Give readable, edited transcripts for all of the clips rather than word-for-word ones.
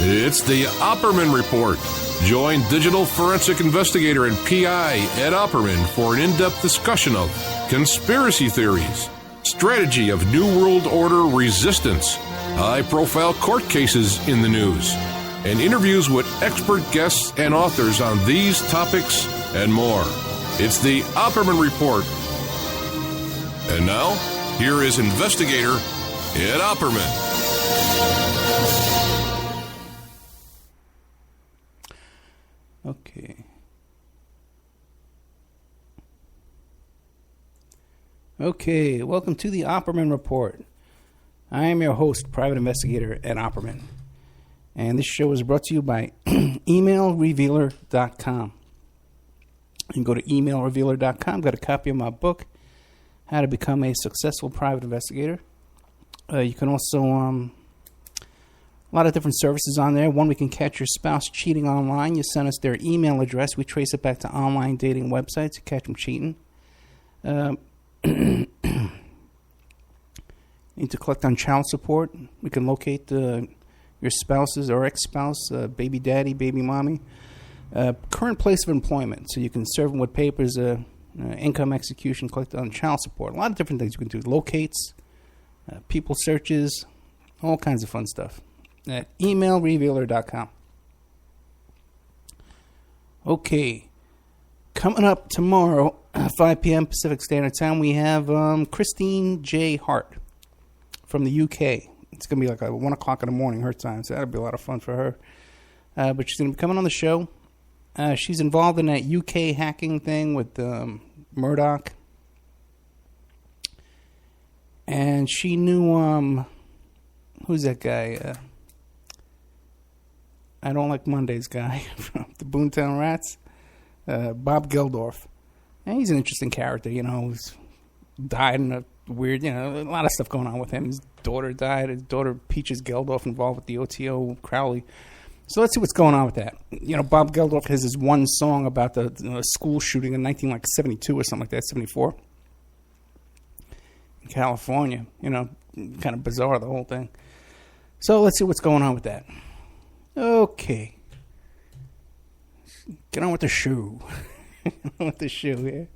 It's the Opperman Report. Join digital forensic investigator and PI Ed Opperman for an in-depth discussion of conspiracy theories, strategy of New World Order resistance, high-profile court cases in the news, and interviews with expert guests and authors on these topics and more. It's the Opperman Report. And now, here is investigator Ed Opperman. Okay, welcome to the Opperman Report. I am your host, Private Investigator Ed Opperman. And this show is brought to you by emailrevealer.com. You can go to emailrevealer.com, got a copy of my book, How to Become a Successful Private Investigator. You can also, a lot of different services on there. One, we can catch your spouse cheating online. You send us their email address. We trace it back to online dating websites to catch them cheating. Need to collect on child support. We can locate your spouse's or ex-spouse, baby daddy, baby mommy, current place of employment. So you can serve them with papers, income execution, collect on child support. A lot of different things you can do. Locates, people searches, all kinds of fun stuff at emailrevealer.com. Okay. Coming up tomorrow, 5 p.m. Pacific Standard Time, we have Christine J. Hart from the UK. It's going to be like 1 o'clock in the morning her time, so that'll be a lot of fun for her. But she's going to be coming on the show. She's involved in that UK hacking thing with Murdoch. And she knew, who's that guy? I Don't Like Mondays guy from the Boomtown Rats. Bob Geldorf. And he's an interesting character, you know, who's died in a weird, you know, a lot of stuff going on with him. His daughter died. His daughter, Peaches Geldorf, involved with the OTO Crowley. So let's see what's going on with that. You know, Bob Geldorf has this one song about the school shooting in 1972 or something like that, 74. In California. You know, kind of bizarre, the whole thing. So let's see what's going on with that. Okay. Get on with the show. Here.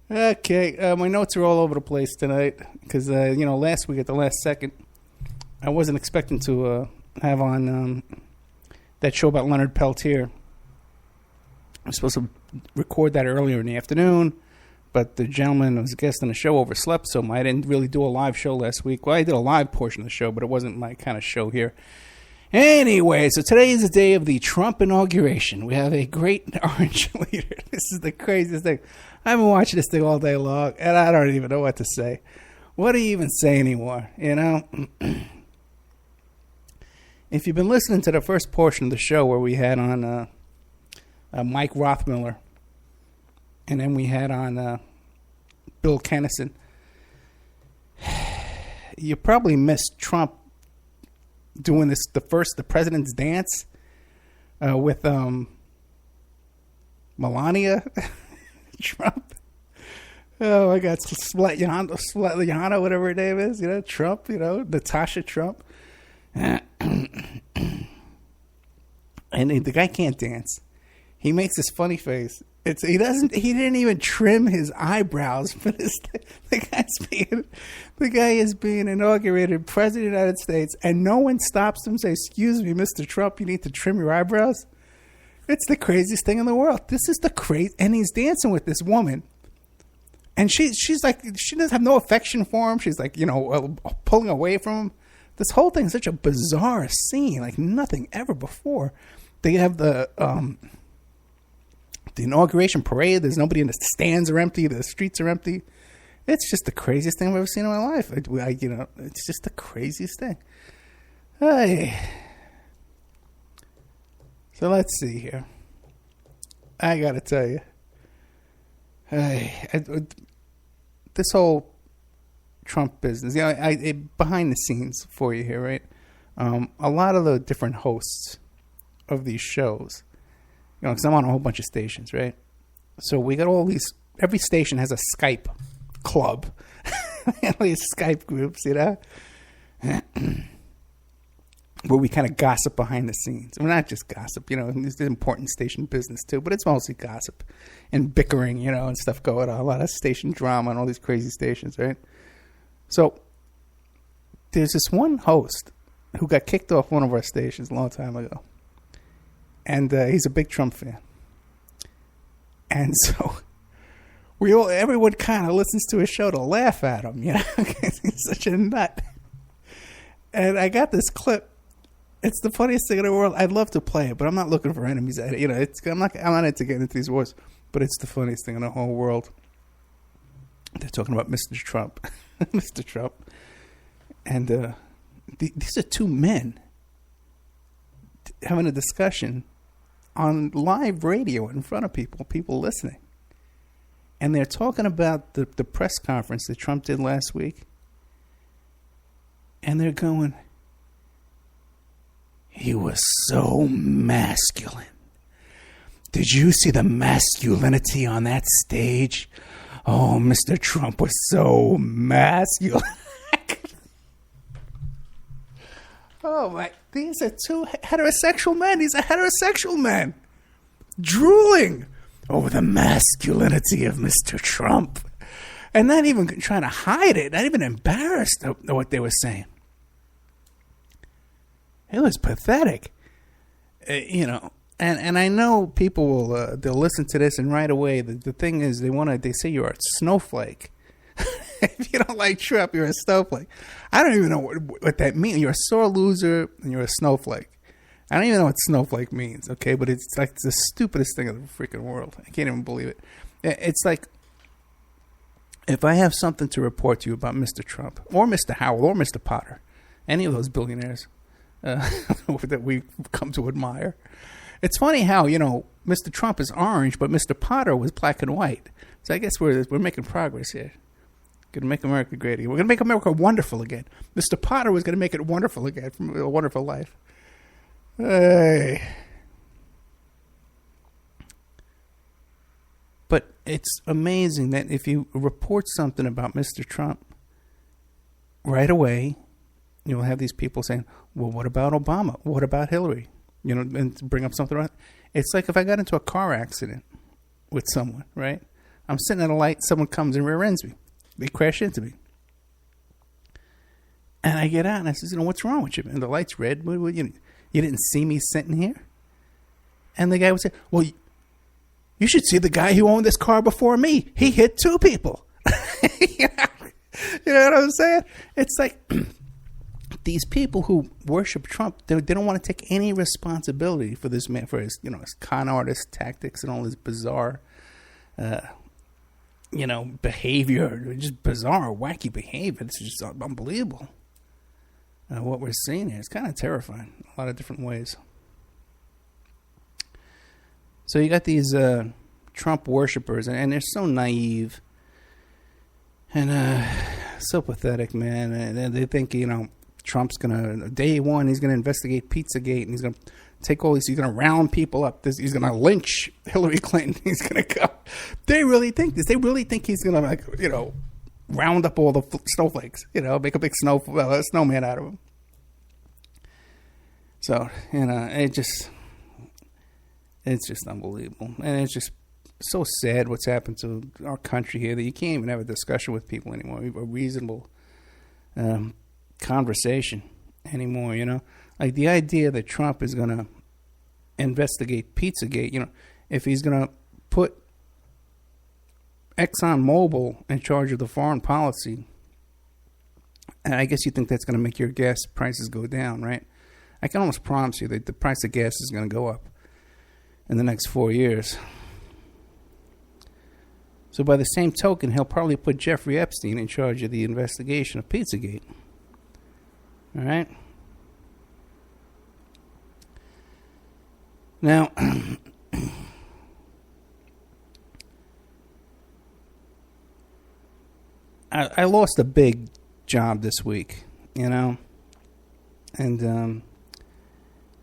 Okay, my notes are all over the place tonight because, last week at the last second, I wasn't expecting to have on that show about Leonard Peltier. I was supposed to record that earlier in the afternoon, but the gentleman who was a guest on the show overslept, so I didn't really do a live show last week. Well, I did a live portion of the show, but it wasn't my kind of show here. Anyway, so today is the day of the Trump inauguration. We have a great orange leader. This is the craziest thing. I've been watching this thing all day long, and I don't even know what to say. What do you even say anymore, you know? If you've been listening to the first portion of the show where we had on Mike Rothmiller, and then we had on Bill Kennison, you probably missed Trump doing the president's dance with Melania Trump. Oh my God, Svetlana, whatever her name is, you know, Trump, you know, Natasha Trump. And the guy can't dance. He makes this funny face. He didn't even trim his eyebrows for this thing. The guy is being inaugurated president of the United States, and no one stops him and says, "Excuse me, Mr. Trump, you need to trim your eyebrows." It's the craziest thing in the world. This is and he's dancing with this woman, and she's like, she doesn't have no affection for him. She's like, you know, pulling away from him. This whole thing is such a bizarre scene, like nothing ever before. They have the inauguration parade. There's nobody in the stands are empty. The streets are empty. It's just the craziest thing I've ever seen in my life. It's just the craziest thing. Hey. So let's see here. I got to tell you. This whole Trump business, behind the scenes for you here, right? A lot of the different hosts of these shows, because I'm on a whole bunch of stations, right? So we got all these, every station has a Skype club, these Skype groups, you know? where we kind of gossip behind the scenes. We're not just gossip, there's important station business too, but it's mostly gossip and bickering, and stuff going on. A lot of station drama on all these crazy stations, right? So there's this one host who got kicked off one of our stations a long time ago. And he's a big Trump fan. And so everyone kind of listens to his show to laugh at him, he's such a nut. And I got this clip. It's the funniest thing in the world. I'd love to play it, but I'm not looking for enemies. I'm not into getting into these wars, but it's the funniest thing in the whole world. They're talking about Mr. Trump. Mr. Trump. And these are two men having a discussion on live radio in front of people listening. And they're talking about the press conference that Trump did last week. And they're going, he was so masculine. Did you see the masculinity on that stage? Oh, Mr. Trump was so masculine. Oh, my. These are two heterosexual men. He's a heterosexual man. Drooling over the masculinity of Mr. Trump. And not even trying to hide it. Not even embarrassed of what they were saying. It was pathetic. And I know people will they'll listen to this and right away the thing is they say you're a snowflake. If you don't like Trump, you're a snowflake. I don't even know what that means. You're a sore loser and you're a snowflake. I don't even know what snowflake means, okay? But it's like the stupidest thing in the freaking world. I can't even believe it. It's like if I have something to report to you about Mr. Trump or Mr. Howell or Mr. Potter, any of those billionaires that we've come to admire. It's funny how, Mr. Trump is orange, but Mr. Potter was black and white. So I guess we're making progress here. Going to make America great again. We're going to make America wonderful again. Mr. Potter was going to make it wonderful again from A Wonderful Life. Hey. But it's amazing that if you report something about Mr. Trump, right away, you'll have these people saying, well, what about Obama? What about Hillary? And bring up something right. It's like if I got into a car accident with someone, right? I'm sitting at a light, someone comes and rear ends me. They crash into me. And I get out and I says, what's wrong with you? And the light's red. You didn't see me sitting here? And the guy would say, well, you should see the guy who owned this car before me. He hit two people. You know what I'm saying? It's like these people who worship Trump, they don't want to take any responsibility for this man, for his, his con artist tactics and all his bizarre, behavior, just bizarre, wacky behavior. This is just unbelievable. What we're seeing here is kind of terrifying in a lot of different ways. So you got these Trump worshipers, and they're so naive and so pathetic, man. And they think, Trump's going to, day one, he's going to investigate Pizzagate, and he's going to take all these, he's going to round people up. He's going to lynch Hillary Clinton. He's going to go. They really think this. They really think he's going to, round up all the snowflakes, make a big snowman out of them. So, it's just unbelievable. And it's just so sad what's happened to our country here that you can't even have a discussion with people anymore, a reasonable conversation anymore, Like the idea that Trump is going to investigate Pizzagate, if he's going to put ExxonMobil in charge of the foreign policy, and I guess you think that's going to make your gas prices go down, right? I can almost promise you that the price of gas is going to go up in the next 4 years. So by the same token, he'll probably put Jeffrey Epstein in charge of the investigation of Pizzagate. All right? Now, I lost a big job this week, and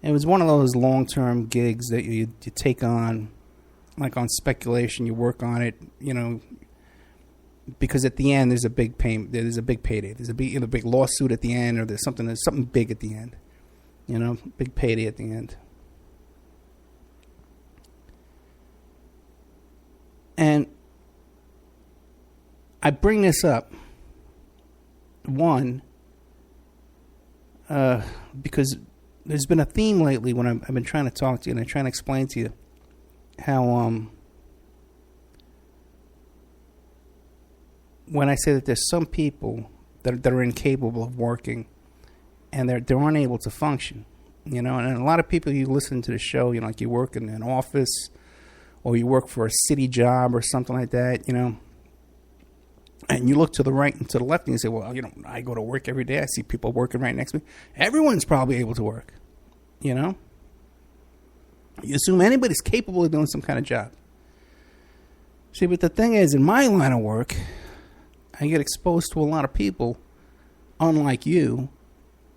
it was one of those long-term gigs that you take on, like on speculation. You work on it, because at the end there's a big payment, there's a big payday, there's a big lawsuit at the end, or there's something big at the end. big payday at the end. And I bring this up, one, because there's been a theme lately when I've been trying to talk to you and I'm trying to explain to you how when I say that there's some people that are incapable of working and they're unable to function, and a lot of people, you listen to the show, like you work in an office or you work for a city job or something like that, and you look to the right and to the left and you say, well, I go to work every day. I see people working right next to me. Everyone's probably able to work, You assume anybody's capable of doing some kind of job. See, but the thing is, in my line of work, I get exposed to a lot of people, unlike you,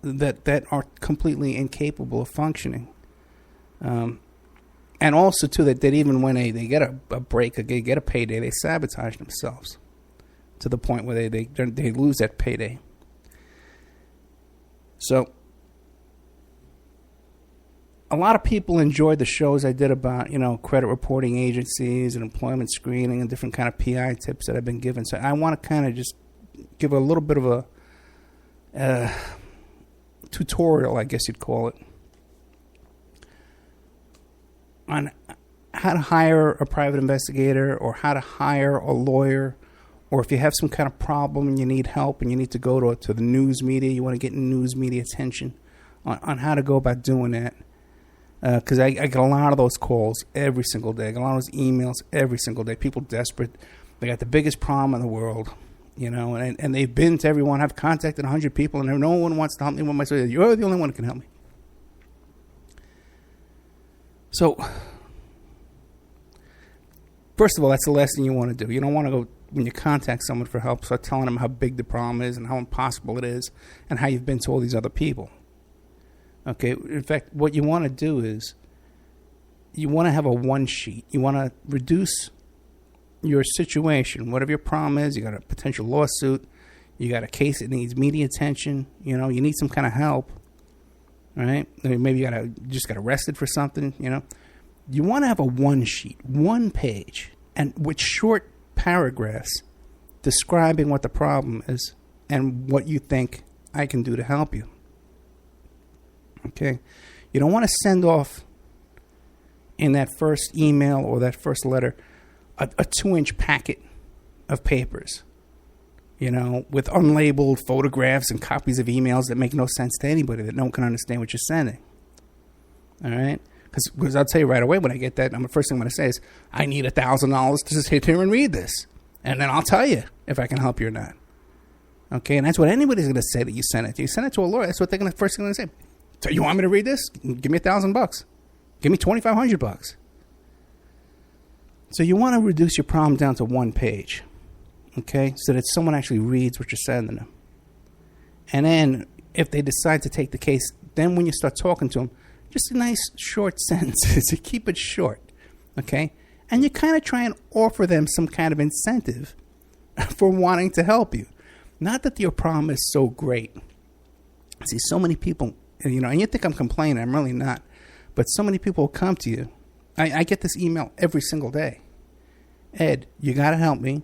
that are completely incapable of functioning. And also, too, that even when they get a break, they get a payday, they sabotage themselves to the point where they lose that payday. So, a lot of people enjoyed the shows I did about, credit reporting agencies and employment screening and different kind of PI tips that I've been given. So I want to kind of just give a little bit of a tutorial, I guess you'd call it, on how to hire a private investigator or how to hire a lawyer, or if you have some kind of problem and you need help and you need to go to the news media, you want to get news media attention on how to go about doing that. Because I get a lot of those calls every single day. I get a lot of those emails every single day. People desperate. They got the biggest problem in the world, and they've been to everyone. I've contacted 100 people, and no one wants to help me with my story. You're the only one who can help me. So, first of all, that's the last thing you want to do. You don't want to go, when you contact someone for help, start telling them how big the problem is and how impossible it is and how you've been to all these other people. Okay, in fact, what you want to do is you want to have a one sheet. You want to reduce your situation, whatever your problem is. You got a potential lawsuit. You got a case that needs media attention. You need some kind of help. All right? Maybe you just got arrested for something, You want to have a one sheet, one page, and with short paragraphs describing what the problem is and what you think I can do to help you. Okay? You don't want to send off in that first email or that first letter a 2-inch packet of papers, with unlabeled photographs and copies of emails that make no sense to anybody, that no one can understand what you're sending. All right? Because I'll tell you right away when I get that, the first thing I'm going to say is, I need $1,000 to just sit here and read this. And then I'll tell you if I can help you or not. Okay? And that's what anybody's going to say that you send it to. You send it to a lawyer, that's what they're first thing they're going to say. So you want me to read this? Give me $1,000. Give me $2,500. So you want to reduce your problem down to one page. Okay? So that someone actually reads what you're sending them. And then if they decide to take the case, then when you start talking to them, just a nice short sentences. You keep it short. Okay? And you kind of try and offer them some kind of incentive for wanting to help you. Not that your problem is so great. See, so many people, and you think I'm complaining. I'm really not. But so many people will come to you. I get this email every single day. Ed, you got to help me.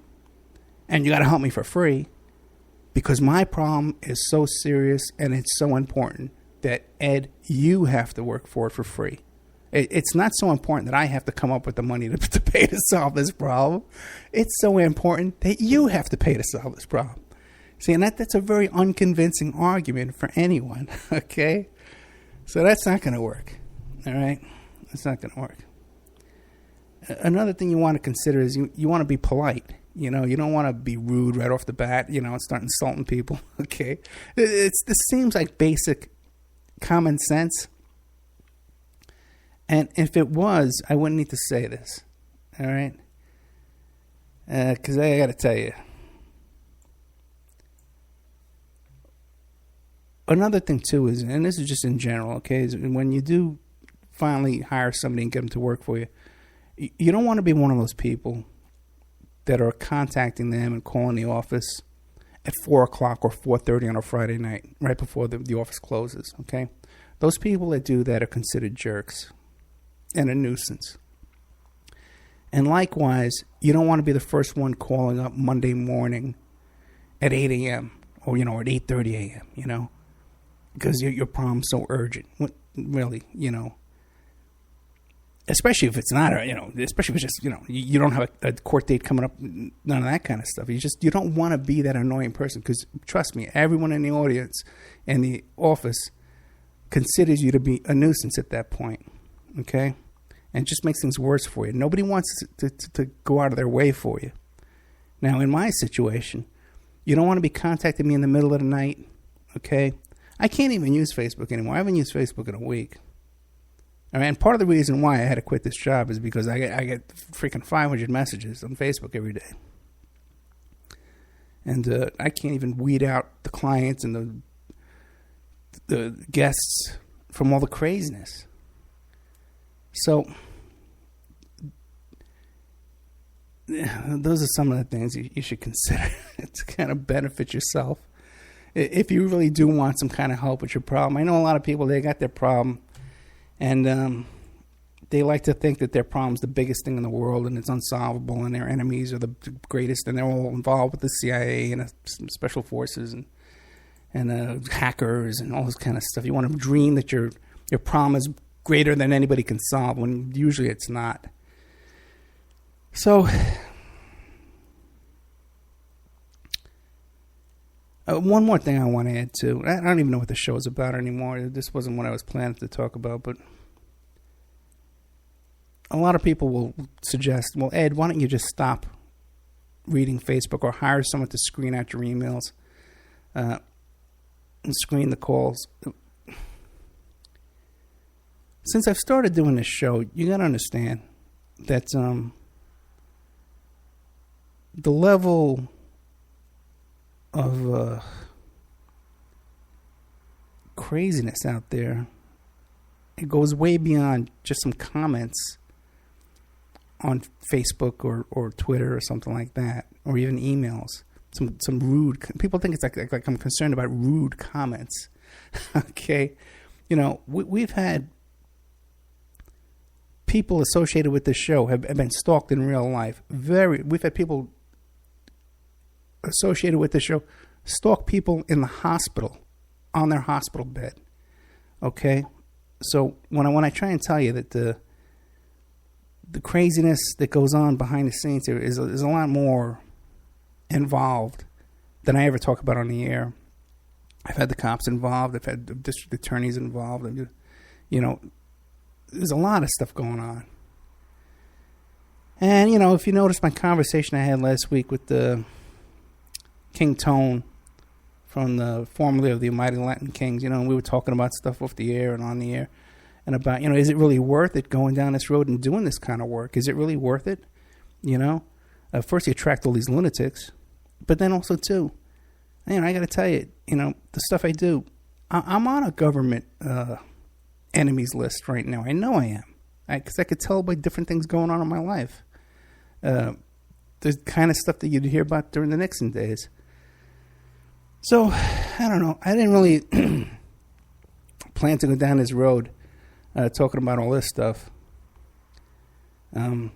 And you got to help me for free. Because my problem is so serious and it's so important that, Ed, you have to work for it for free. It's not so important that I have to come up with the money to pay to solve this problem. It's so important that you have to pay to solve this problem. See, and that's a very unconvincing argument for anyone, okay? So that's not going to work, all right? That's not going to work. Another thing you want to consider is you want to be polite. You don't want to be rude right off the bat, and start insulting people, okay? This seems like basic common sense. And if it was, I wouldn't need to say this, all right? Because I got to tell you. Another thing, too, is, and this is just in general, okay, is when you do finally hire somebody and get them to work for you, you don't want to be one of those people that are contacting them and calling the office at 4 o'clock or 4:30 on a Friday night, right before the office closes, okay? Those people that do that are considered jerks and a nuisance. And likewise, you don't want to be the first one calling up Monday morning at 8 a.m. or, at 8:30 a.m., because your problem's so urgent. Really, especially if it's not, especially if it's just, you don't have a court date coming up, none of that kind of stuff. You don't want to be that annoying person, because trust me, everyone in the audience and the office considers you to be a nuisance at that point, okay? And it just makes things worse for you. Nobody wants to go out of their way for you. Now, in my situation, you don't want to be contacting me in the middle of the night, okay? I can't even use Facebook anymore. I haven't used Facebook in a week. All right, and part of the reason why I had to quit this job is because I get freaking 500 messages on Facebook every day. And I can't even weed out the clients and the guests from all the craziness. So those are some of the things you should consider to kind of benefit yourself if you really do want some kind of help with your problem. I know a lot of people, they got their problem, and they like to think that their problem's the biggest thing in the world and it's unsolvable, and their enemies are the greatest, and they're all involved with the CIA and special forces and hackers and all this kind of stuff. You want to dream that your problem is greater than anybody can solve, when usually it's not. So, one more thing I want to add to. I don't even know what the show is about anymore. This wasn't what I was planning to talk about, but a lot of people will suggest, well, Ed, why don't you just stop reading Facebook, or hire someone to screen out your emails and screen the calls. Since I've started doing this show, you got to understand that the level of craziness out there, it goes way beyond just some comments on Facebook or Twitter or something like that, or even emails. Some rude, people think it's like I'm concerned about rude comments. Okay, we've had people associated with this show have been stalked in real life. We've had people associated with this show stalk people in the hospital, on their hospital bed. Okay, so when I try and tell you that the craziness that goes on behind the scenes here is a lot more involved than I ever talk about on the air. I've had the cops involved. I've had the district attorneys involved. There's a lot of stuff going on. And, if you notice my conversation I had last week with the King Tone from the formerly of the Mighty Latin Kings, we were talking about stuff off the air and on the air, and about, is it really worth it going down this road and doing this kind of work? Is it really worth it? First you attract all these lunatics, but then also too, I got to tell you, the stuff I do, I'm on a government enemies list right now. I know I am, because I could tell by different things going on in my life. The kind of stuff that you'd hear about during the Nixon days. So, I don't know. I didn't really plan to go down this road talking about all this stuff. But,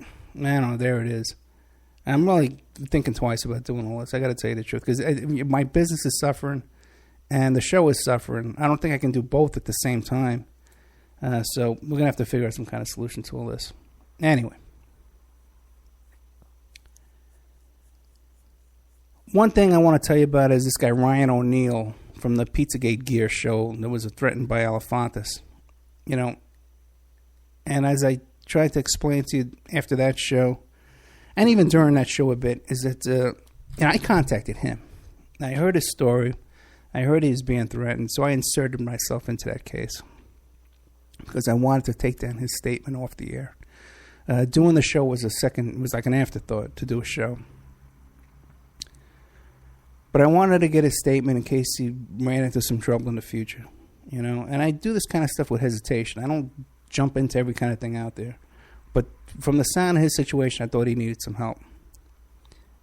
I don't know, there it is. I'm really thinking twice about doing all this. I got to tell you the truth, because my business is suffering and the show is suffering. I don't think I can do both at the same time. So we're going to have to figure out some kind of solution to all this. Anyway. One thing I want to tell you about is this guy Ryan O'Neal from the Pizzagate Gear show that was threatened by Elefantis. And as I tried to explain to you after that show, and even during that show a bit, is that I contacted him. I heard his story. I heard he was being threatened, so I inserted myself into that case because I wanted to take down his statement off the air. Doing the show was like an afterthought to do a show. But I wanted to get his statement in case he ran into some trouble in the future, And I do this kind of stuff with hesitation. I don't jump into every kind of thing out there. But from the sound of his situation, I thought he needed some help.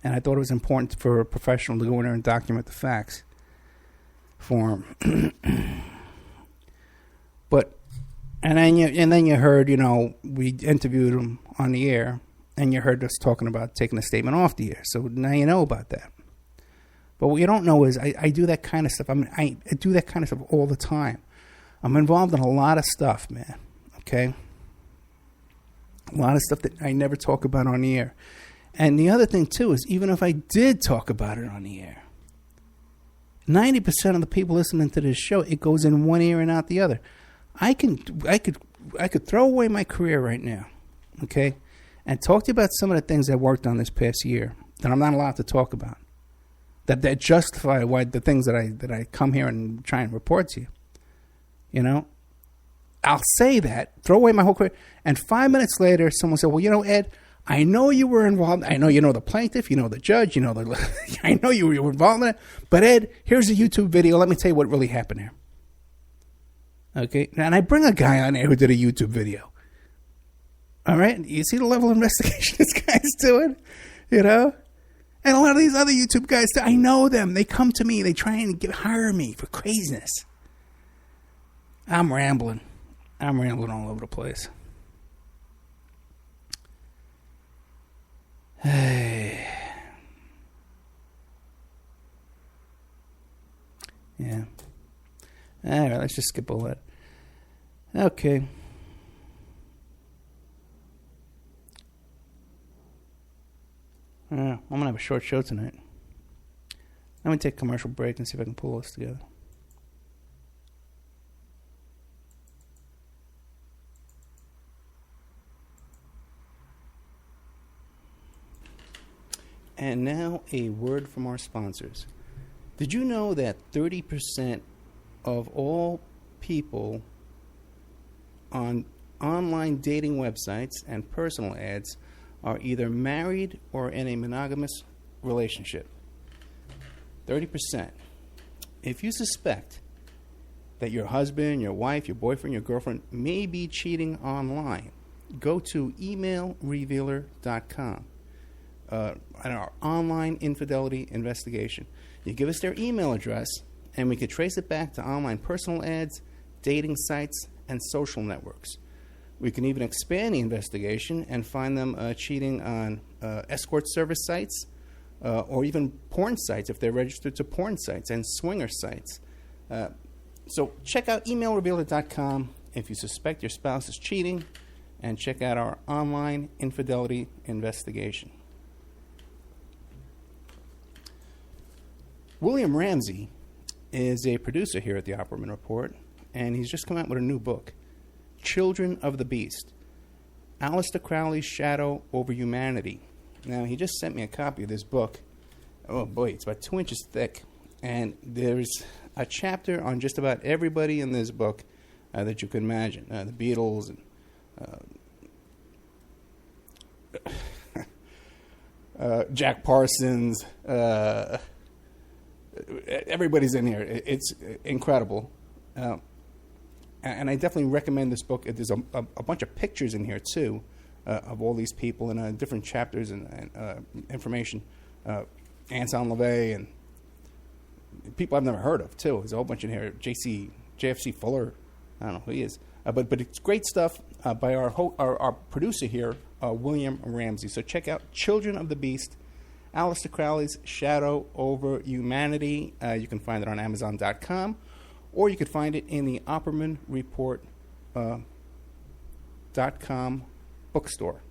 And I thought it was important for a professional to go in there and document the facts for him. And then you heard, we interviewed him on the air, and you heard us talking about taking a statement off the air. So now you know about that. But what you don't know is I do that kind of stuff. I do that kind of stuff all the time. I'm involved in a lot of stuff, man. Okay? A lot of stuff that I never talk about on the air. And the other thing, too, is even if I did talk about it on the air, 90% of the people listening to this show, it goes in one ear and out the other. I could throw away my career right now, okay, and talk to you about some of the things I worked on this past year that I'm not allowed to talk about, that justify why the things that I come here and try and report to you. I'll say that, throw away my whole career, and 5 minutes later, someone said, well, Ed, I know you were involved. I know you know the plaintiff, you know the judge, I know you were involved in it. But Ed, here's a YouTube video. Let me tell you what really happened here. Okay, and I bring a guy on there who did a YouTube video. All right, you see the level of investigation this guy's doing, And a lot of these other YouTube guys, I know them. They come to me. They try and hire me for craziness. I'm rambling all over the place. Hey. Yeah. All right, let's just skip all that. Okay. I'm going to have a short show tonight. Let me take a commercial break and see if I can pull this together. And now a word from our sponsors. Did you know that 30% of all people on online dating websites and personal ads are either married or in a monogamous relationship? 30%. If you suspect that your husband, your wife, your boyfriend, your girlfriend may be cheating online, go to emailrevealer.com. Our online infidelity investigation. You give us their email address, and we could trace it back to online personal ads, dating sites, and social networks. We can even expand the investigation and find them cheating on escort service sites or even porn sites if they're registered to porn sites and swinger sites. So check out emailrevealer.com if you suspect your spouse is cheating, and check out our online infidelity investigation. William Ramsey is a producer here at the Opperman Report, and he's just come out with a new book, Children of the Beast, Aleister Crowley's Shadow Over Humanity. Now, he just sent me a copy of this book. Oh boy, it's about 2 inches thick, and there's a chapter on just about everybody in this book that you can imagine. The Beatles, and Jack Parsons, everybody's in here. It's incredible. And I definitely recommend this book. There's a bunch of pictures in here, too, of all these people and different chapters and information. Anton LaVey and people I've never heard of, too. There's a whole bunch in here. JFC Fuller. I don't know who he is. But it's great stuff by our producer here, William Ramsey. So check out Children of the Beast, Aleister Crowley's Shadow Over Humanity. You can find it on Amazon.com, or you could find it in the Opperman Report .com bookstore.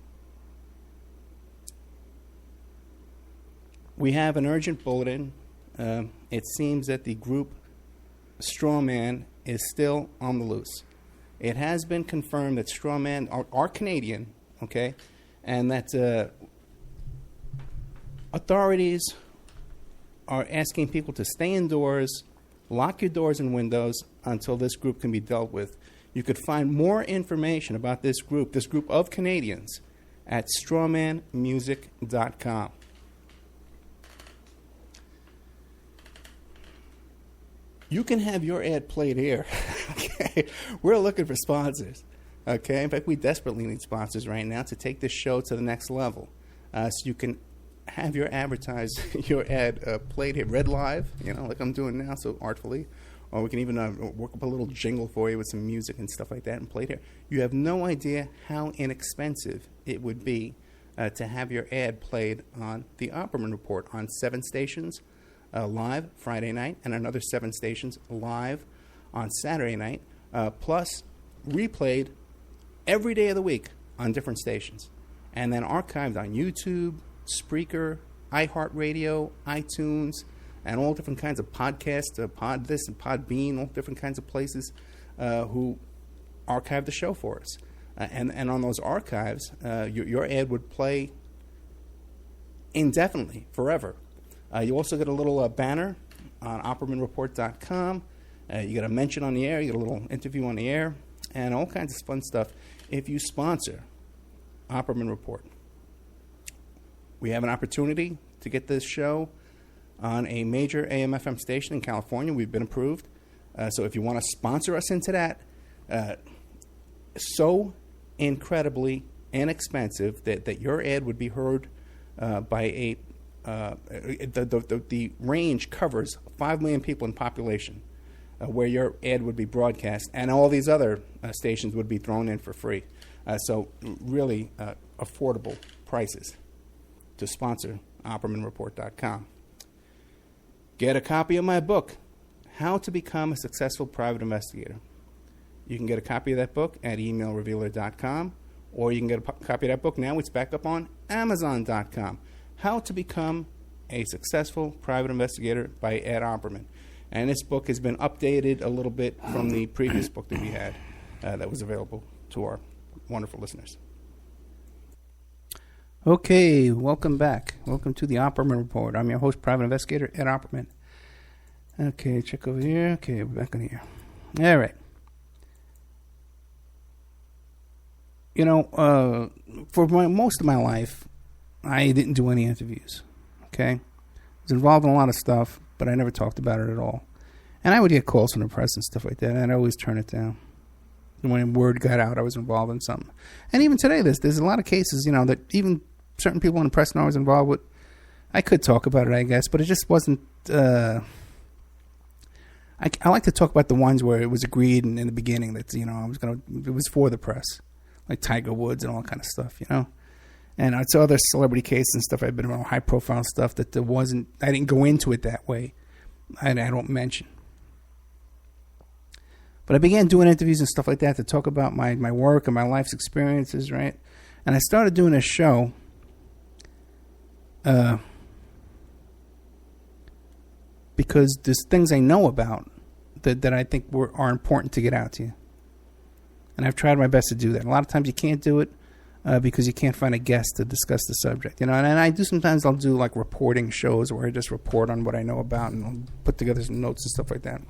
We have an urgent bulletin. It seems that the group Strawman is still on the loose. It has been confirmed that Strawman are Canadian, okay, and that authorities are asking people to stay indoors, lock your doors and windows until this group can be dealt with. You could find more information about this group of Canadians, at strawmanmusic.com. You can have your ad played here. Okay, we're looking for sponsors. Okay, in fact, we desperately need sponsors right now to take this show to the next level. So you can have your your ad played here, read live, like I'm doing now, so artfully. Or we can even work up a little jingle for you with some music and stuff like that and play it here. You have no idea how inexpensive it would be to have your ad played on the Opperman Report on 7 stations live Friday night and another 7 stations live on Saturday night, plus replayed every day of the week on different stations, and then archived on YouTube, Spreaker, iHeartRadio, iTunes, and all different kinds of podcasts, Pod This and Podbean, all different kinds of places who archive the show for us. And on those archives, your ad would play indefinitely, forever. You also get a little banner on OppermanReport.com. You get a mention on the air, you get a little interview on the air, and all kinds of fun stuff if you sponsor Opperman Report. We have an opportunity to get this show on a major AM/FM station in California. We've been approved. So if you want to sponsor us into that, so incredibly inexpensive that your ad would be heard by the range covers 5 million people in population where your ad would be broadcast, and all these other stations would be thrown in for free. So really affordable prices to sponsor OppermanReport.com. Get a copy of my book, How to Become a Successful Private Investigator. You can get a copy of that book at emailrevealer.com, or you can get a copy of that book now. It's back up on Amazon.com. How to Become a Successful Private Investigator by Ed Opperman. And this book has been updated a little bit from the previous book that we had that was available to our wonderful listeners. Okay, welcome back. Welcome to the Opperman Report. I'm your host, Private Investigator Ed Opperman. Okay, check over here. Okay, we're back on here. All right. For most of my life, I didn't do any interviews. Okay? I was involved in a lot of stuff, but I never talked about it at all. And I would get calls from the press and stuff like that, and I'd always turn it down. And when word got out, I was involved in something. And even today, there's a lot of cases, that even certain people in the press know I was involved with. I could talk about it, I guess, but it just wasn't... I like to talk about the ones where it was agreed in the beginning that, it was for the press. Like Tiger Woods and all that kind of stuff, And it's other celebrity cases and stuff. I've been around high-profile stuff that I didn't go into it that way. I don't mention. But I began doing interviews and stuff like that to talk about my work and my life's experiences, right? And I started doing a show because there's things I know about that I think are important to get out to you. And I've tried my best to do that. A lot of times you can't do it because you can't find a guest to discuss the subject. And I do sometimes I'll do like reporting shows where I just report on what I know about and I'll put together some notes and stuff like that.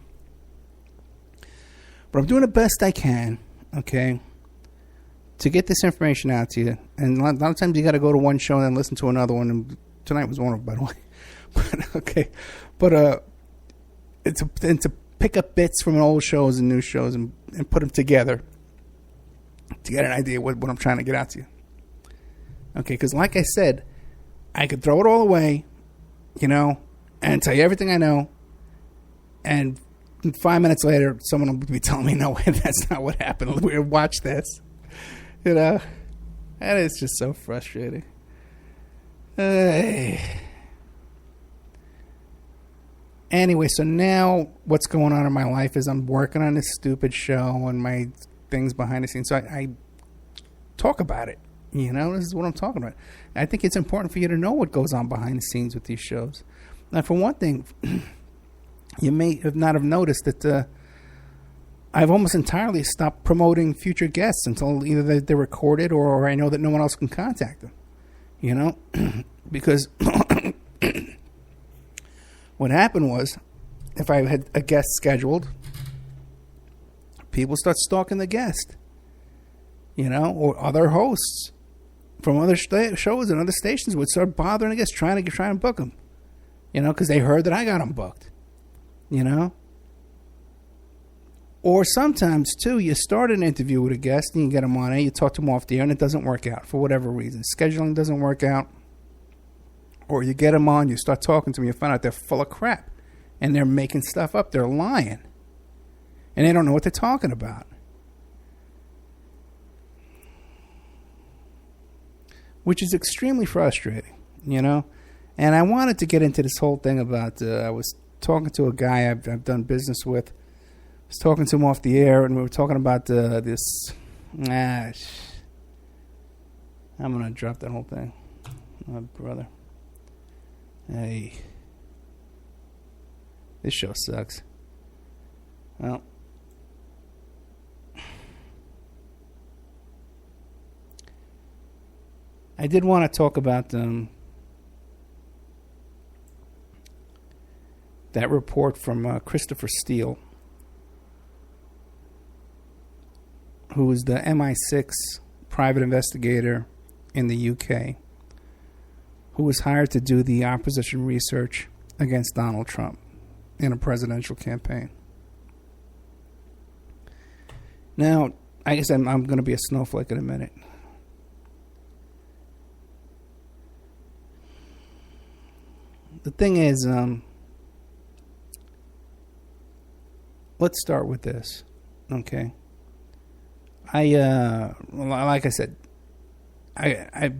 But I'm doing the best I can, okay, to get this information out to you. And a lot of times you got to go to one show and then listen to another one. And tonight was one of them, by the way. But, okay. But it's to pick up bits from old shows and new shows and put them together to get an idea what I'm trying to get out to you. Okay, because like I said, I could throw it all away, and tell you everything I know, and 5 minutes later, someone will be telling me, no, that's not what happened. Watch this. That is just so frustrating. Anyway, so now what's going on in my life is I'm working on this stupid show and my things behind the scenes. So I talk about it. This is what I'm talking about. I think it's important for you to know what goes on behind the scenes with these shows. Now, for one thing, you may not have noticed that I've almost entirely stopped promoting future guests until either they're recorded or I know that no one else can contact them. Because what happened was, if I had a guest scheduled, people start stalking the guest, or other hosts from other shows and other stations would start bothering the guest, trying to book them, because they heard that I got them booked, Or sometimes, too, you start an interview with a guest and you get them on it, you talk to them off the air, and it doesn't work out for whatever reason. Scheduling doesn't work out, Or you get them on, you start talking to them, you find out they're full of crap. And they're making stuff up. They're lying. And they don't know what they're talking about. Which is extremely frustrating, you know? And I wanted to get into this whole thing about, I was talking to a guy I've done business with. I was talking to him off the air, and we were talking about this. I'm going to drop that whole thing. Oh, brother. Hey. This show sucks. Well. I did want to talk about that report from Christopher Steele, who is the MI6 private investigator in the UK, who was hired to do the opposition research against Donald Trump in a presidential campaign. Now, I guess I'm going to be a snowflake in a minute. The thing is, let's start with this, okay? Like I said, I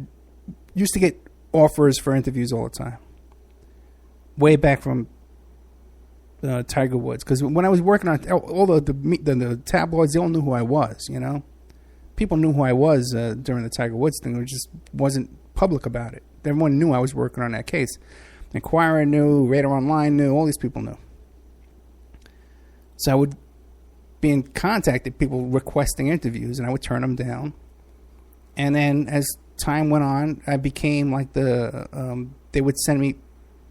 used to get offers for interviews all the time, way back from Tiger Woods, because when I was working on all the tabloids, they all knew who I was, you know? People knew who I was during the Tiger Woods thing. It just wasn't public about it. Everyone knew I was working on that case. Inquirer knew, Radar Online knew, all these people knew. So I would be in contact with people requesting interviews, and I would turn them down. And then as time went on, I became like they would send me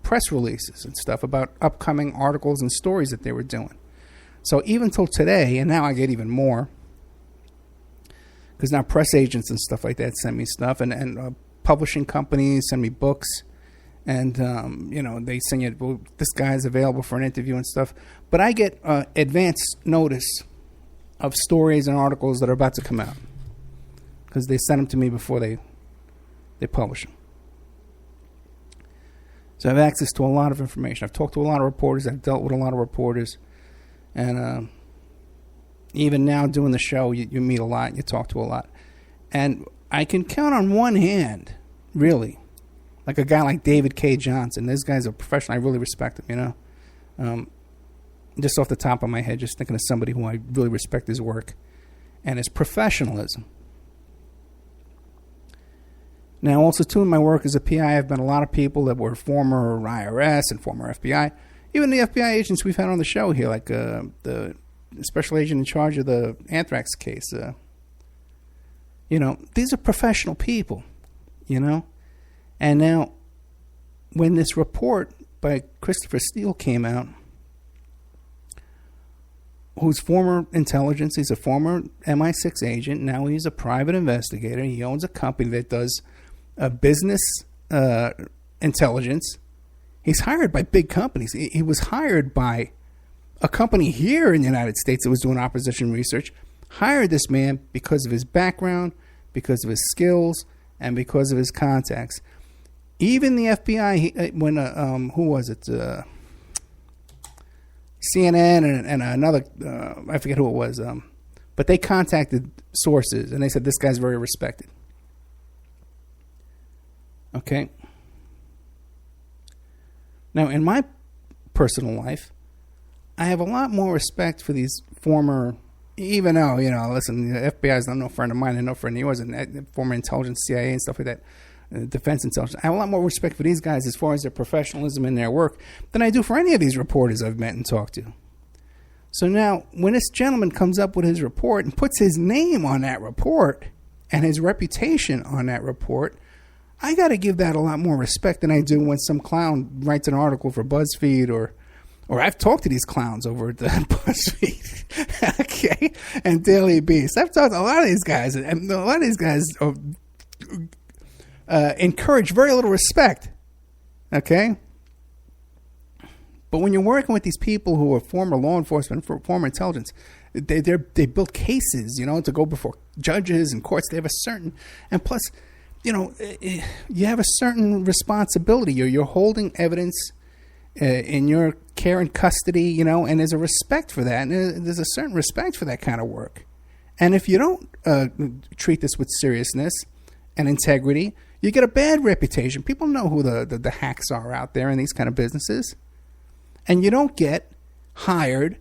press releases and stuff about upcoming articles and stories that they were doing. So even till today, and now I get even more, because now press agents and stuff like that send me stuff, and publishing companies send me books. And, they send you, well, this guy's available for an interview and stuff. But I get advance notice of stories and articles that are about to come out, because they send them to me before they publish them. So I have access to a lot of information. I've talked to a lot of reporters. I've dealt with a lot of reporters. And even now doing the show, you meet a lot. You talk to a lot. And I can count on one hand, really, like a guy like David K. Johnson. This guy's a professional. I really respect him, you know. Just off the top of my head, just thinking of somebody who I really respect his work and his professionalism. Now, also, too, in my work as a PI, I've met a lot of people that were former IRS and former FBI. Even the FBI agents we've had on the show here, like the special agent in charge of the anthrax case. These are professional people, you know. And now, when this report by Christopher Steele came out, who's former intelligence, he's a former MI6 agent, now he's a private investigator, he owns a company that does business intelligence. He's hired by big companies. He was hired by a company here in the United States that was doing opposition research, hired this man because of his background, because of his skills, and because of his contacts. Even the FBI, who was it? CNN and another, I forget who it was, but they contacted sources, and they said, this guy's very respected. Okay? Now, in my personal life, I have a lot more respect for these former, even though, listen, the FBI is not no friend of mine and no friend of yours, and former intelligence, CIA and stuff like that. Defense intelligence. I have a lot more respect for these guys as far as their professionalism in their work than I do for any of these reporters I've met and talked to. So now, when this gentleman comes up with his report and puts his name on that report and his reputation on that report, I got to give that a lot more respect than I do when some clown writes an article for BuzzFeed or I've talked to these clowns over at the BuzzFeed, okay, and Daily Beast. I've talked to a lot of these guys, and a lot of these guys are encourage very little respect, okay? But when you're working with these people who are former law enforcement, former intelligence, they build cases, to go before judges and courts. They have a certain, and plus, you have a certain responsibility. You're holding evidence in your care and custody, and there's a respect for that. And there's a certain respect for that kind of work. And if you don't treat this with seriousness and integrity, you get a bad reputation. People know who the hacks are out there in these kind of businesses. And you don't get hired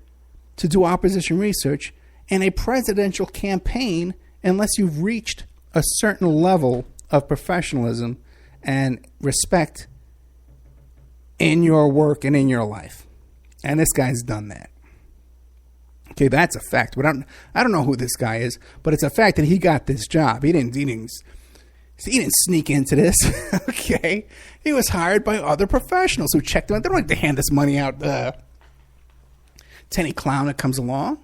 to do opposition research in a presidential campaign unless you've reached a certain level of professionalism and respect in your work and in your life. And this guy's done that. Okay, that's a fact. But I don't know who this guy is, but it's a fact that he got this job. He didn't sneak into this. Okay, he was hired by other professionals who checked him out. They don't like to hand this money out to any clown that comes along.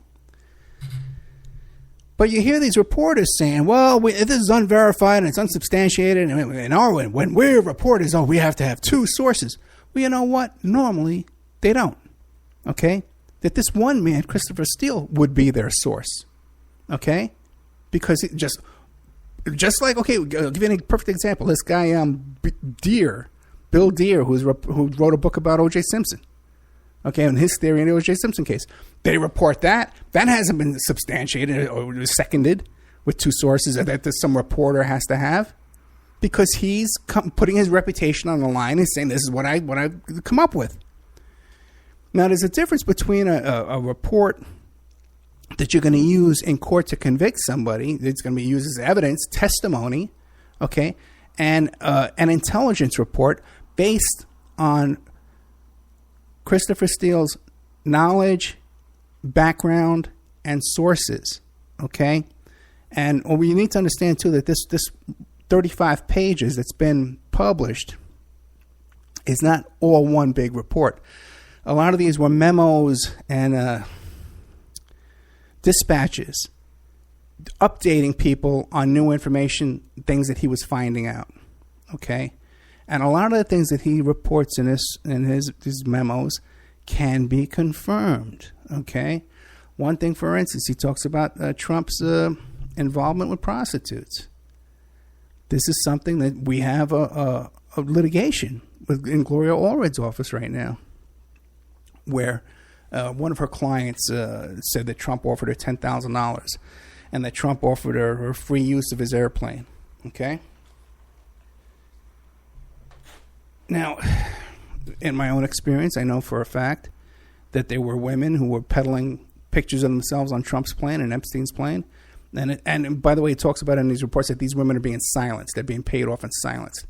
But you hear these reporters saying, well, this is unverified and it's unsubstantiated. And when we're reporters, we have to have two sources. Well, you know what? Normally, they don't. Okay? That this one man, Christopher Steele, would be their source. Okay? Because it just like, okay, I'll give you a perfect example. This guy, Bill Deere, who wrote a book about O.J. Simpson. Okay, and his theory in the O.J. Simpson case. They report that. That hasn't been substantiated or seconded with two sources that some reporter has to have, because he's putting his reputation on the line and saying, this is what I've come up with. Now, there's a difference between a report that you're going to use in court to convict somebody. It's going to be used as evidence, testimony, okay, and an intelligence report based on Christopher Steele's knowledge, background, and sources, okay? And what we need to understand, too, that this 35 pages that's been published is not all one big report. A lot of these were memos and dispatches updating people on new information, things that he was finding out, okay? And a lot of the things that he reports in his memos can be confirmed, okay? One thing, for instance, he talks about Trump's involvement with prostitutes. This is something that we have a litigation in Gloria Allred's office right now, where one of her clients said that Trump offered her $10,000 and that Trump offered her free use of his airplane, okay? Now, in my own experience, I know for a fact that there were women who were peddling pictures of themselves on Trump's plane and Epstein's plane. And by the way, it talks about in these reports that these women are being silenced. They're being paid off and silenced.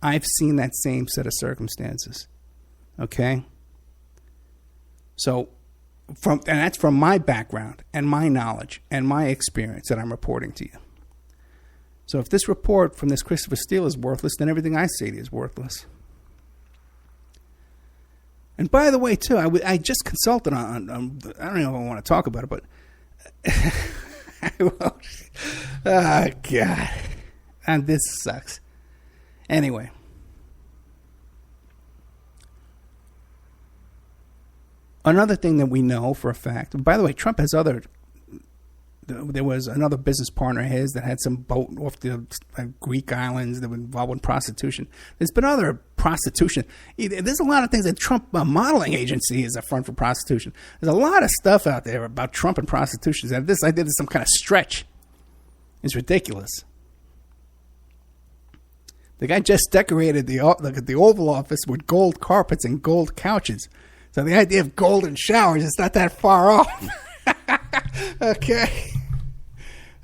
I've seen that same set of circumstances. Okay? So, and that's from my background and my knowledge and my experience that I'm reporting to you. So if this report from this Christopher Steele is worthless, then everything I say is worthless. And by the way, too, I just consulted on I don't know if I want to talk about it, but oh, God. And this sucks. Anyway. Another thing that we know for a fact, by the way, Trump has there was another business partner of his that had some boat off the Greek islands that were involved in prostitution. There's been other prostitution. There's a lot of things that Trump modeling agency is a front for prostitution. There's a lot of stuff out there about Trump and prostitution. And this idea is some kind of stretch. It's ridiculous. The guy just decorated the Oval Office with gold carpets and gold couches. So the idea of golden showers is not that far off. Okay.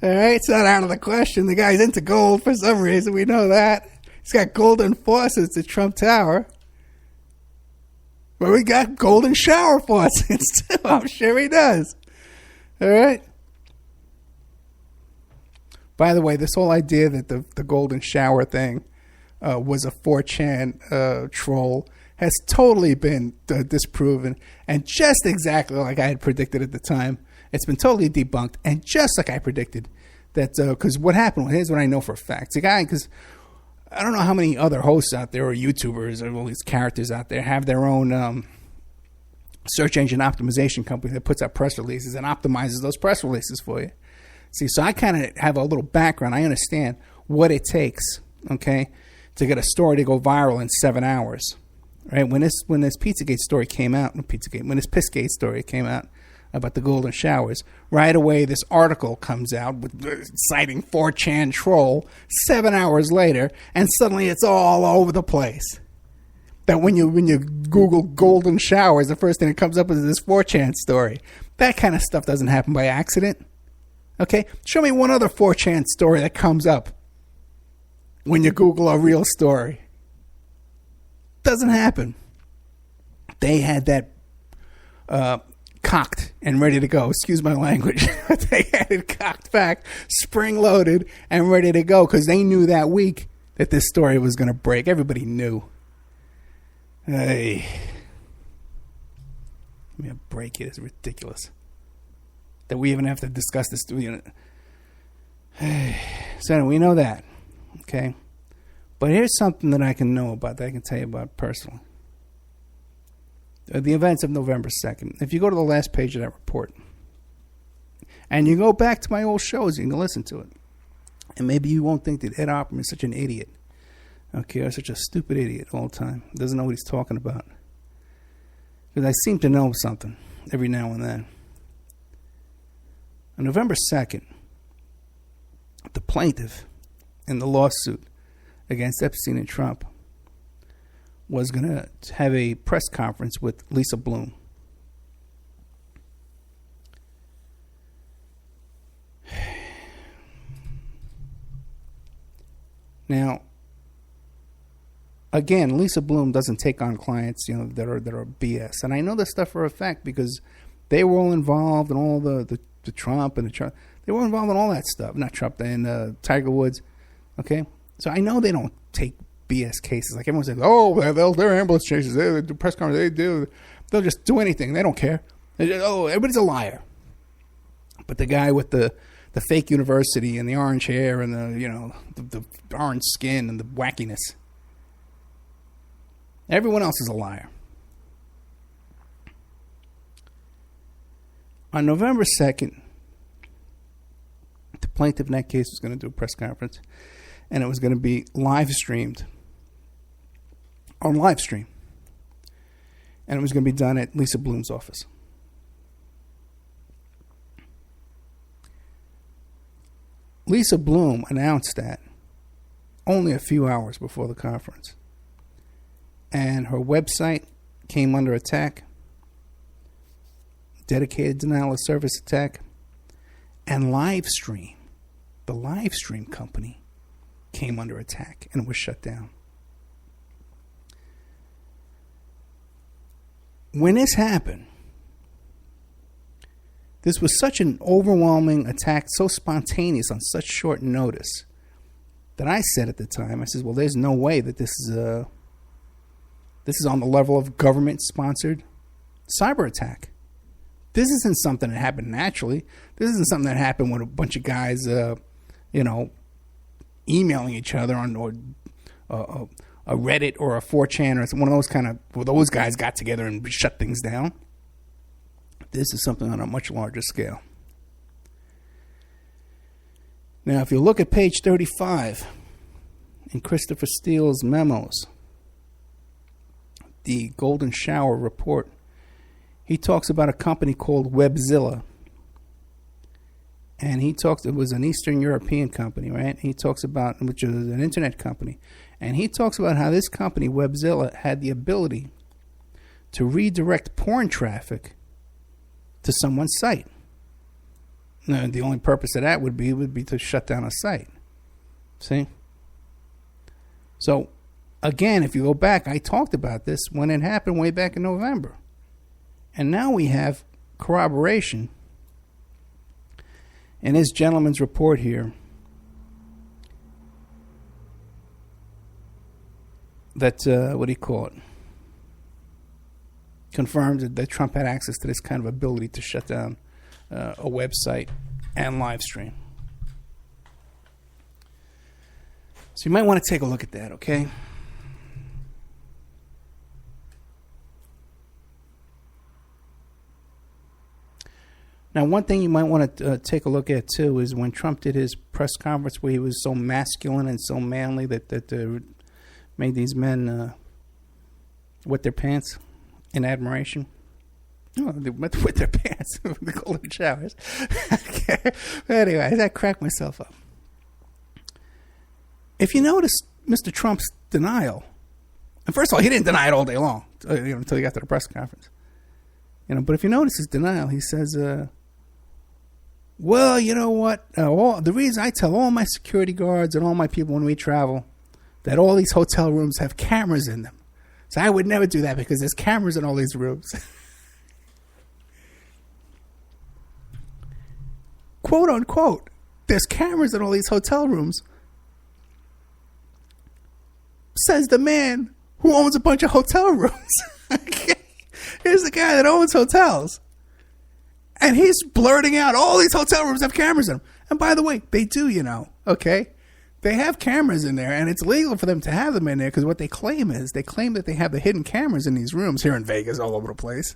All right, it's not out of the question. The guy's into gold for some reason. We know that. He's got golden faucets at Trump Tower. But we got golden shower faucets too. I'm sure he does. All right. By the way, this whole idea that the golden shower thing was a 4chan troll has totally been disproven, and just exactly like I had predicted at the time. It's been totally debunked, and just like I predicted, that because what happened, here's what I know for a fact. The guy, because I don't know how many other hosts out there or YouTubers or all these characters out there have their own search engine optimization company that puts out press releases and optimizes those press releases for you. See, so I kind of have a little background. I understand what it takes okay, to get a story to go viral in 7 hours, right? When this Pizzagate story came out, when this Pissgate story came out about the golden showers, right away this article comes out citing 4chan troll 7 hours later, and suddenly it's all over the place. That when you Google golden showers, the first thing that comes up is this 4chan story. That kind of stuff doesn't happen by accident. Okay? Show me one other 4chan story that comes up when you Google a real story. Doesn't happen. They had that cocked and ready to go. Excuse my language. They had it cocked back, spring-loaded, and ready to go because they knew that week that this story was going to break. Everybody knew. Hey. Give me a break. It is ridiculous that we even have to discuss this. So we know that. Okay? But here's something that I can know about, that I can tell you about personally. The events of November 2nd. If you go to the last page of that report, and you go back to my old shows, you can listen to it. And maybe you won't think that Ed Opperman is such an idiot. Okay, or such a stupid idiot all the time. Doesn't know what he's talking about. Because I seem to know something every now and then. On November 2nd, the plaintiff in the lawsuit against Epstein and Trump was going to have a press conference with Lisa Bloom. Now, again, Lisa Bloom doesn't take on clients, that are BS, and I know this stuff for a fact because they were all involved in all the Trump and the Trump. They were involved in all that stuff. Not Trump and Tiger Woods. Okay, so I know they don't take BS cases. Like everyone says, oh, they're ambulance chases. They do press conferences. They'll just do anything. They don't care. Everybody's a liar. But the guy with the fake university and the orange hair and the orange skin and the wackiness, everyone else is a liar. On November 2nd, the plaintiff in that case was going to do a press conference, and it was going to be live streamed on live stream. And it was going to be done at Lisa Bloom's office. Lisa Bloom announced that only a few hours before the conference. And her website came under attack. Dedicated denial of service attack. And Livestream, the Livestream company, came under attack and was shut down. When this happened, this was such an overwhelming attack, so spontaneous on such short notice, that I said at the time, I said, well, there's no way that this is on the level of government-sponsored cyber attack. This isn't something that happened naturally. This isn't something that happened when a bunch of guys, emailing each other on a Reddit or a 4chan or one of those those guys got together and shut things down. This is something on a much larger scale. Now, if you look at page 35 in Christopher Steele's memos, the Golden Shower report, he talks about a company called Webzilla. And it was an Eastern European company, right? He talks about, which is an internet company. And he talks about how this company, Webzilla, had the ability to redirect porn traffic to someone's site. Now, the only purpose of that would be to shut down a site. See? So, again, if you go back, I talked about this when it happened way back in November. And now we have corroboration in this gentleman's report here that, confirmed that Trump had access to this kind of ability to shut down a website and live stream. So you might want to take a look at that, okay? Now, one thing you might want to take a look at, too, is when Trump did his press conference where he was so masculine and so manly that made these men wet their pants in admiration? Oh, they wet their pants with the golden showers. Okay. Anyway, I cracked myself up. If you notice Mr. Trump's denial, and first of all, he didn't deny it all day long, until he got to the press conference. But if you notice his denial, he says, well, you know what? The reason I tell all my security guards and all my people when we travel that all these hotel rooms have cameras in them. So I would never do that because there's cameras in all these rooms. Quote unquote, there's cameras in all these hotel rooms. Says the man who owns a bunch of hotel rooms. Okay. Here's the guy that owns hotels. And he's blurting out, all these hotel rooms have cameras in them. And by the way, they do, okay? They have cameras in there, and it's legal for them to have them in there because what they claim is, they claim that they have the hidden cameras in these rooms here in Vegas, all over the place.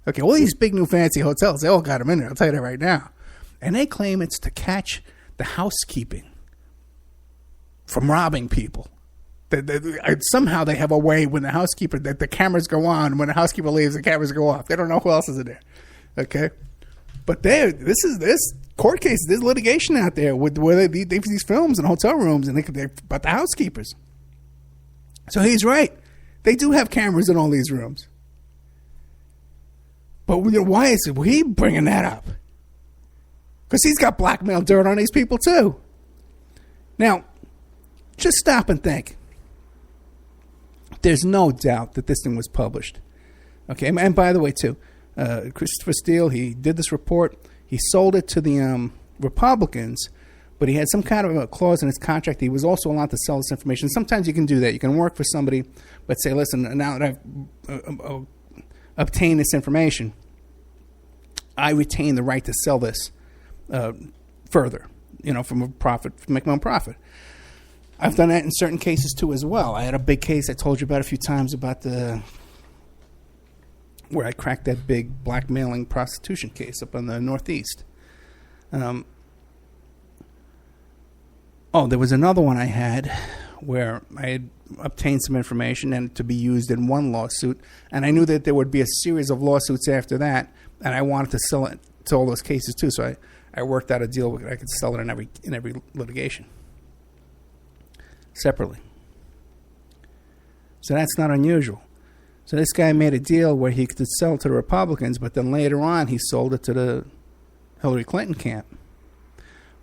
Okay, all these big new fancy hotels, they all got them in there, I'll tell you that right now. And they claim it's to catch the housekeeping from robbing people. Somehow they have a way when the housekeeper, that the cameras go on. When the housekeeper leaves, the cameras go off. They don't know who else is in there. Okay? But this court case, there's litigation out there where they have these films in hotel rooms and they're about the housekeepers. So he's right. They do have cameras in all these rooms. But why is he bringing that up? Because he's got blackmail dirt on these people too. Now, just stop and think. There's no doubt that this thing was published. Okay, and by the way, too, Christopher Steele, he did this report. He sold it to the Republicans, but he had some kind of a clause in his contract. He was also allowed to sell this information. Sometimes you can do that. You can work for somebody, but say, listen, now that I've obtained this information, I retain the right to sell this further, from a profit, make my own profit. I've done that in certain cases too as well. I had a big case I told you about a few times about where I cracked that big blackmailing prostitution case up in the Northeast. There was another one I had where I had obtained some information and to be used in one lawsuit, and I knew that there would be a series of lawsuits after that, and I wanted to sell it to all those cases too. So I worked out a deal where I could sell it in every litigation separately. So that's not unusual. So this guy made a deal where he could sell to the Republicans, but then later on he sold it to the Hillary Clinton camp.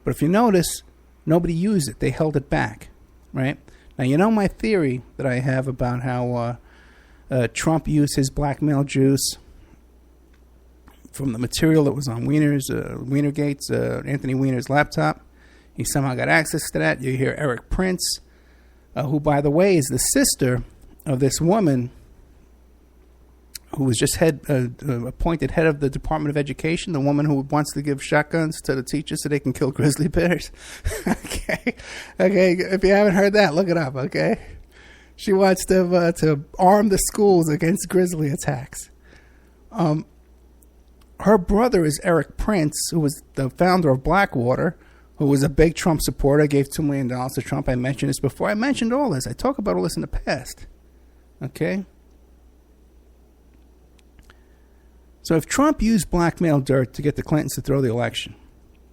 But if you notice, nobody used it. They held it back, right? Now, my theory that I have about how Trump used his blackmail juice from the material that was on Wienergate's, Anthony Weiner's laptop. He somehow got access to that. You hear Eric Prince, who, by the way, is the sister of this woman who was just appointed head of the Department of Education, the woman who wants to give shotguns to the teachers so they can kill grizzly bears. Okay. If you haven't heard that, look it up. Okay. She wants to arm the schools against grizzly attacks. Her brother is Eric Prince, who was the founder of Blackwater, who was a big Trump supporter, gave $2 million to Trump. I mentioned this before. I mentioned all this. I talk about all this in the past. Okay? So if Trump used blackmail dirt to get the Clintons to throw the election,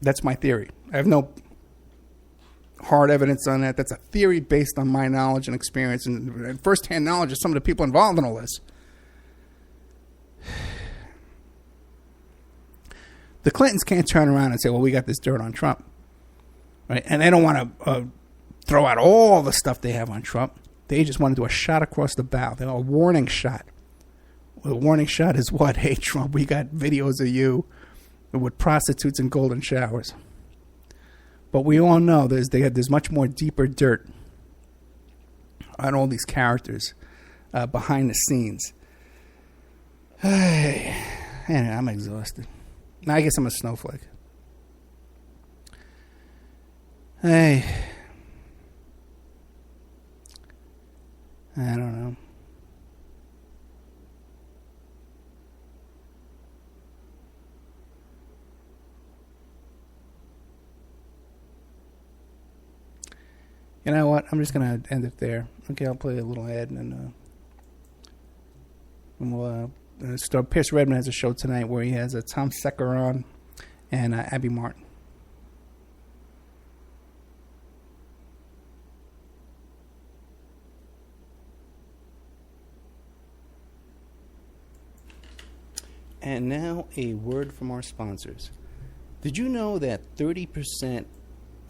that's my theory. I have no hard evidence on that. That's a theory based on my knowledge and experience and firsthand knowledge of some of the people involved in all this. The Clintons can't turn around and say, well, we got this dirt on Trump. Right? And they don't want to throw out all the stuff they have on Trump. They just want to do a shot across the bow. They want a warning shot. Well, the warning shot is what? Hey, Trump, we got videos of you with prostitutes and golden showers. But we all know there's much more deeper dirt on all these characters behind the scenes. Anyway, I'm exhausted. Now I guess I'm a snowflake. Hey. I don't know. You know what? I'm just going to end it there. Okay, I'll play a little ad and we'll start. Pierce Redmond has a show tonight where he has Tom Secker on and Abby Martin. And now a word from our sponsors. Did you know that 30%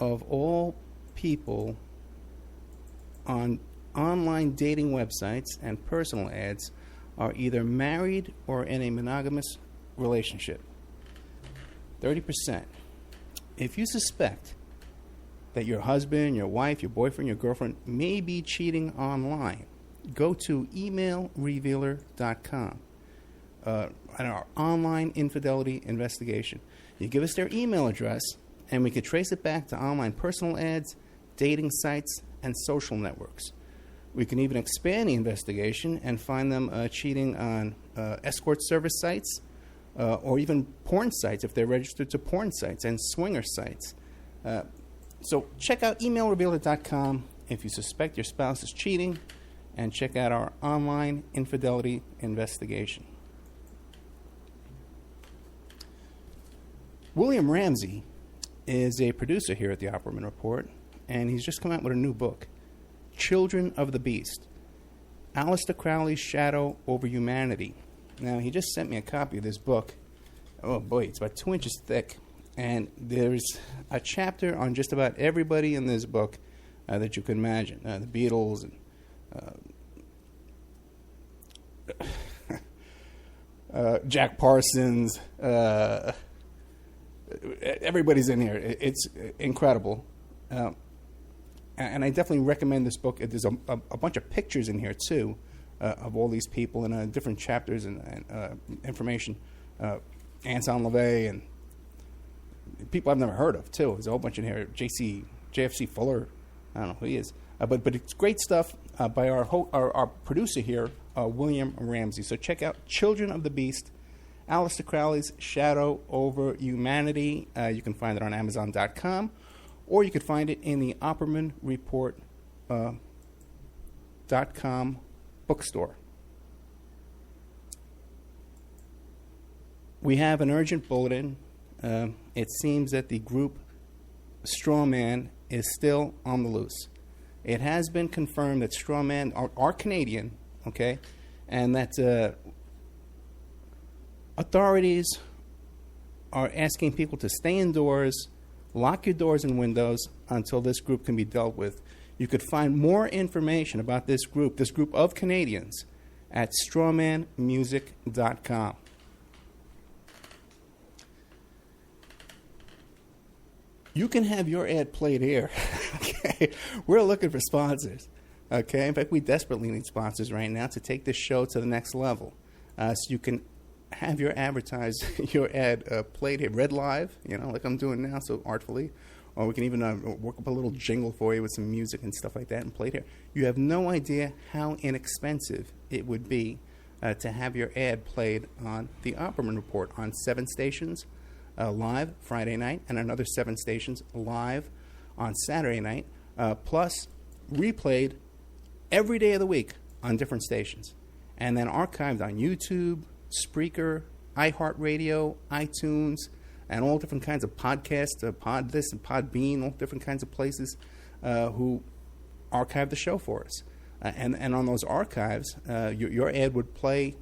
of all people on online dating websites and personal ads are either married or in a monogamous relationship? 30%. If you suspect that your husband, your wife, your boyfriend, your girlfriend may be cheating online, go to emailrevealer.com. On our online infidelity investigation. You give us their email address, and we could trace it back to online personal ads, dating sites, and social networks. We can even expand the investigation and find them cheating on escort service sites or even porn sites if they're registered to porn sites and swinger sites. So check out emailrevealer.com if you suspect your spouse is cheating, and check out our online infidelity investigation. William Ramsey is a producer here at the Opperman Report, and he's just come out with a new book, Children of the Beast, Aleister Crowley's Shadow Over Humanity. Now, he just sent me a copy of this book. Oh, boy, it's about 2 inches thick, and there's a chapter on just about everybody in this book that you can imagine. The Beatles, and Jack Parsons, everybody's in here. It's incredible. And I definitely recommend this book. There's a bunch of pictures in here, too, of all these people and different chapters and information. Anton LaVey and people I've never heard of, too. There's a whole bunch in here. JFC Fuller. I don't know who he is. But it's great stuff by our producer here, William Ramsey. So check out Children of the Beast, Aleister Crowley's Shadow Over Humanity. You can find it on Amazon.com, or you could find it in the Opperman Report.com bookstore. We have an urgent bulletin. It seems that the group Strawman is still on the loose. It has been confirmed that Strawman are Canadian, okay, and that authorities are asking people to stay indoors, lock your doors and windows until this group can be dealt with. You could find more information about this group of Canadians, at strawmanmusic.com. You can have your ad played here. Okay, we're looking for sponsors. Okay, in fact, we desperately need sponsors right now to take this show to the next level. So you can have your your ad played here, read live, like I'm doing now, so artfully. Or we can even work up a little jingle for you with some music and stuff like that and play it here. You have no idea how inexpensive it would be to have your ad played on the Opperman Report on 7 stations live Friday night and another 7 stations live on Saturday night, plus replayed every day of the week on different stations, and then archived on YouTube, Spreaker, iHeartRadio, iTunes, and all different kinds of podcasts, Pod This and Podbean, all different kinds of places who archive the show for us. And on those archives, your ad would play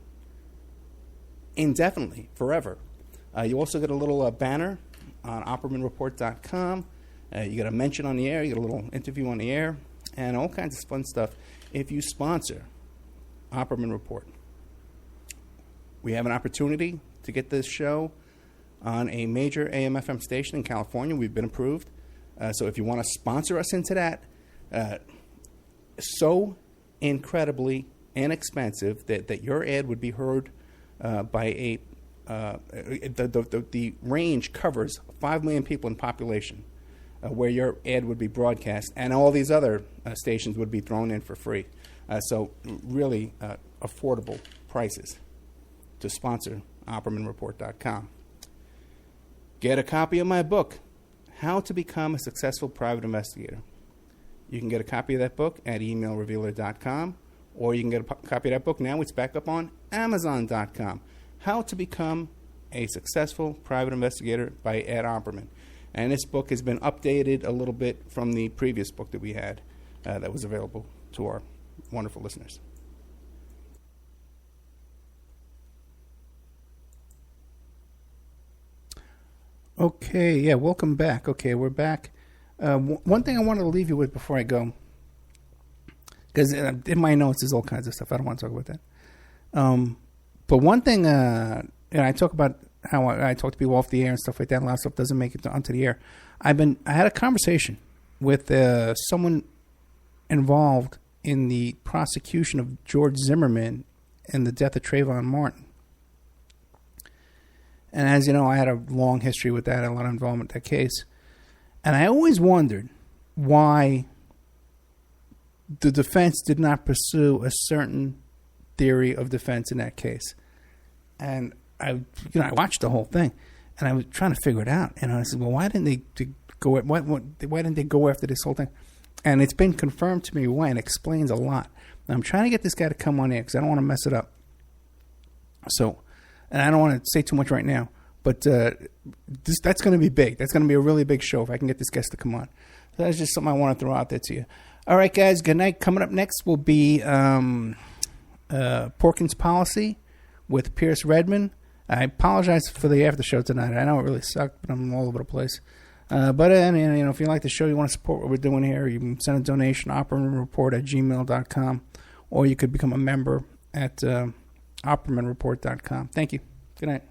indefinitely, forever. You also get a little banner on OppermanReport.com. You get a mention on the air, you get a little interview on the air, and all kinds of fun stuff if you sponsor Opperman Report. We have an opportunity to get this show on a major AM/FM station in California. We've been approved. So if you want to sponsor us into that, so incredibly inexpensive that your ad would be heard by the range covers 5 million people in population where your ad would be broadcast, and all these other stations would be thrown in for free. So really affordable prices to sponsor OppermanReport.com. Get a copy of my book, How to Become a Successful Private Investigator. You can get a copy of that book at emailrevealer.com, or you can get a copy of that book. Now it's back up on Amazon.com. How to Become a Successful Private Investigator by Ed Opperman. And this book has been updated a little bit from the previous book that we had that was available to our wonderful listeners. Okay, yeah, welcome back. Okay, we're back. One thing I wanted to leave you with before I go, because in my notes there's all kinds of stuff. I don't want to talk about that. But one thing, I talk about how I talk to people off the air and stuff like that. A lot of stuff doesn't make it onto the air. I had a conversation with someone involved in the prosecution of George Zimmerman and the death of Trayvon Martin. And as you know, I had a long history with that, a lot of involvement in that case. And I always wondered why the defense did not pursue a certain theory of defense in that case. And I watched the whole thing, and I was trying to figure it out. And I said, well, why didn't they go after this whole thing? And it's been confirmed to me why, and it explains a lot. Now, I'm trying to get this guy to come on air because I don't want to mess it up. So, and I don't want to say too much right now, but that's going to be big. That's going to be a really big show if I can get this guest to come on. So that's just something I want to throw out there to you. All right, guys, good night. Coming up next will be Porkins Policy with Pierce Redmond. I apologize for the after show tonight. I know it really sucked, but I'm all over the place. But if you like the show, you want to support what we're doing here, you can send a donation, oppermanreport@gmail.com, or you could become a member at oppermanreport.com. Thank you. Good night.